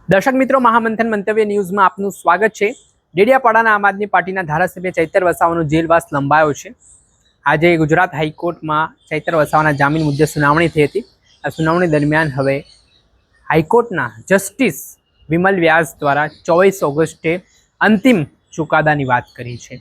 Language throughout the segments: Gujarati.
દર્શક મિત્રો, મહામંથન મંતવ્ય ન્યૂઝમાં આપનું સ્વાગત છે। ડેડિયાપાડાના આમ આદમી પાર્ટીના ધારાસભ્ય ચૈતર વસાવાનો જેલવાસ લંબાયો છે। આજે ગુજરાત હાઈકોર્ટમાં ચૈતર વસાવાના જામીન મુદ્દે સુનાવણી થઈ હતી। આ સુનાવણી દરમિયાન હવે હાઈકોર્ટના જસ્ટિસ વિમલ વ્યાસ દ્વારા 24 ઓગસ્ટે અંતિમ ચુકાદાની વાત કરી છે।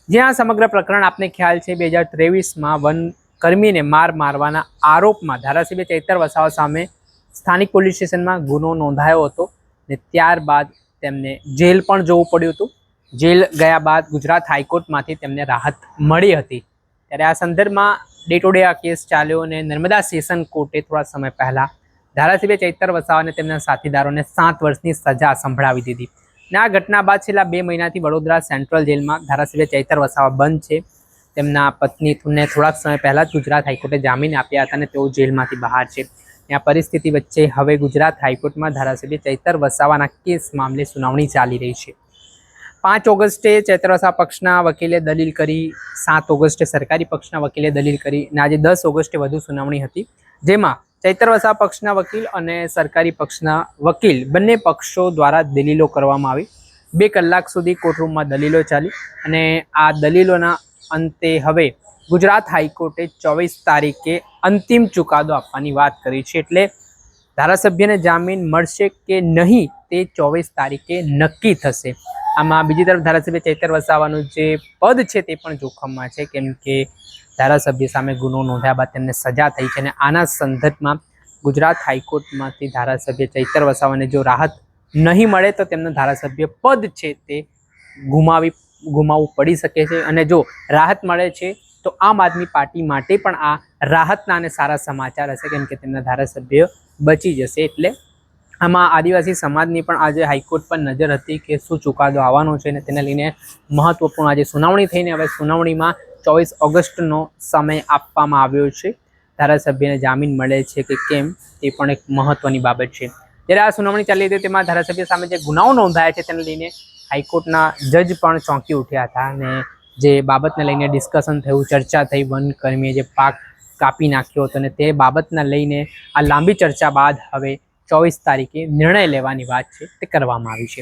જ્યાં સમગ્ર પ્રકરણ આપને ખ્યાલ છે 2023માં વનકર્મીને મારવાના આરોપમાં ધારાસભ્ય ચૈતર વસાવા સામે સ્થાનિક પોલીસ સ્ટેશનમાં ગુનો નોંધાયો હતો ને ત્યારબાદ તેમને જેલ પણ જવું પડ્યું હતું। જેલ ગયા બાદ ગુજરાત હાઈકોર્ટમાંથી તેમને રાહત મળી હતી। ત્યારે આ સંદર્ભમાં ડે ટુ ડે આ કેસ ચાલ્યો અને નર્મદા સેશન કોર્ટે થોડા સમય પહેલાં ધારાસભ્ય ચૈતર વસાવા અને તેમના સાથીદારોને 7 વર્ષની સજા સંભળાવી દીધી। ને આ ઘટના બાદ છેલ્લા 2 મહિનાથી વડોદરા સેન્ટ્રલ જેલમાં ધારાસભ્ય ચૈતર વસાવા બંધ છે। તેમના પત્નીને થોડાક સમય પહેલાં જ ગુજરાત હાઈકોર્ટે જામીન આપ્યા હતા અને તેઓ જેલમાંથી બહાર છે। આ પરિસ્થિતિ વચ્ચે હવે ગુજરાત હાઈકોર્ટમાં ધારાસભ્ય ચૈતર વસાવાના કેસ મામલે સુનાવણી ચાલી રહી છે। 5 ઓગસ્ટે ચૈતર વસાવા પક્ષના વકીલે દલીલ કરી, 7 ઓગસ્ટે સરકારી પક્ષના વકીલે દલીલ કરી અને આજે 10 ઓગસ્ટે વધુ સુનાવણી હતી, જેમાં ચૈતર વસાવા પક્ષના વકીલ અને સરકારી પક્ષના વકીલ બંને પક્ષો દ્વારા દલીલો કરવામાં આવી। 2 કલાક સુધી કોર્ટરૂમમાં દલીલો ચાલી અને આ દલીલોના અંતે હવે ગુજરાત હાઈકોર્ટે 24 તારીખે અંતિમ ચુકાદો આપવાની વાત કરી છે। એટલે ધારાસભ્યને જામીન મળશે કે નહીં તે 24 તારીખે નક્કી થશે। આમાં બીજી તરફ ધારાસભ્ય ચૈતર વસાવાનું જે પદ છે તે પણ જોખમમાં છે, કેમ કે ધારાસભ્ય સામે ગુનો નોંધ્યા બાદ તેમને સજા થઈ છે અને આના સંદર્ભમાં ગુજરાત હાઈકોર્ટમાંથી ધારાસભ્ય ચૈતર વસાવાને જો રાહત નહીં મળે તો તેમનું ધારાસભ્ય પદ છે તે ગુમાવવું પડી શકે છે। અને જો રાહત મળે છે તો આમ આદમી પાર્ટી માટે પણ આ રાહતના અને સારા સમાચાર હશે, કેમ કે તેમના ધારાસભ્ય બચી જશે। એટલે આમાં આદિવાસી સમાજની પણ આજે હાઈકોર્ટ પર નજર હતી કે શું ચુકાદો આવવાનો છે અને તેને લઈને મહત્વપૂર્ણ આજે સુનાવણી થઈને હવે સુનાવણીમાં 24 ઓગસ્ટનો સમય આપવામાં આવ્યો છે। ધારાસભ્યને જામીન મળે છે કે કેમ તે પણ એક મહત્વની બાબત છે। જ્યારે આ સુનાવણી ચાલી હતી તેમાં ધારાસભ્ય સામે જે ગુનાઓ નોંધાયા છે તેને લઈને હાઈકોર્ટના જજ પણ ચોંકી ઉઠ્યા હતા અને જે બાબતને લઈને ડિસ્કશન થયું, ચર્ચા થઈ, વનકર્મીએ જે પાક કાપી નાખ્યો હતો અને તે બાબતને લઈને આ લાંબી ચર્ચા બાદ હવે 24 તારીખે નિર્ણય લેવાની વાત છે તે કરવામાં આવી છે।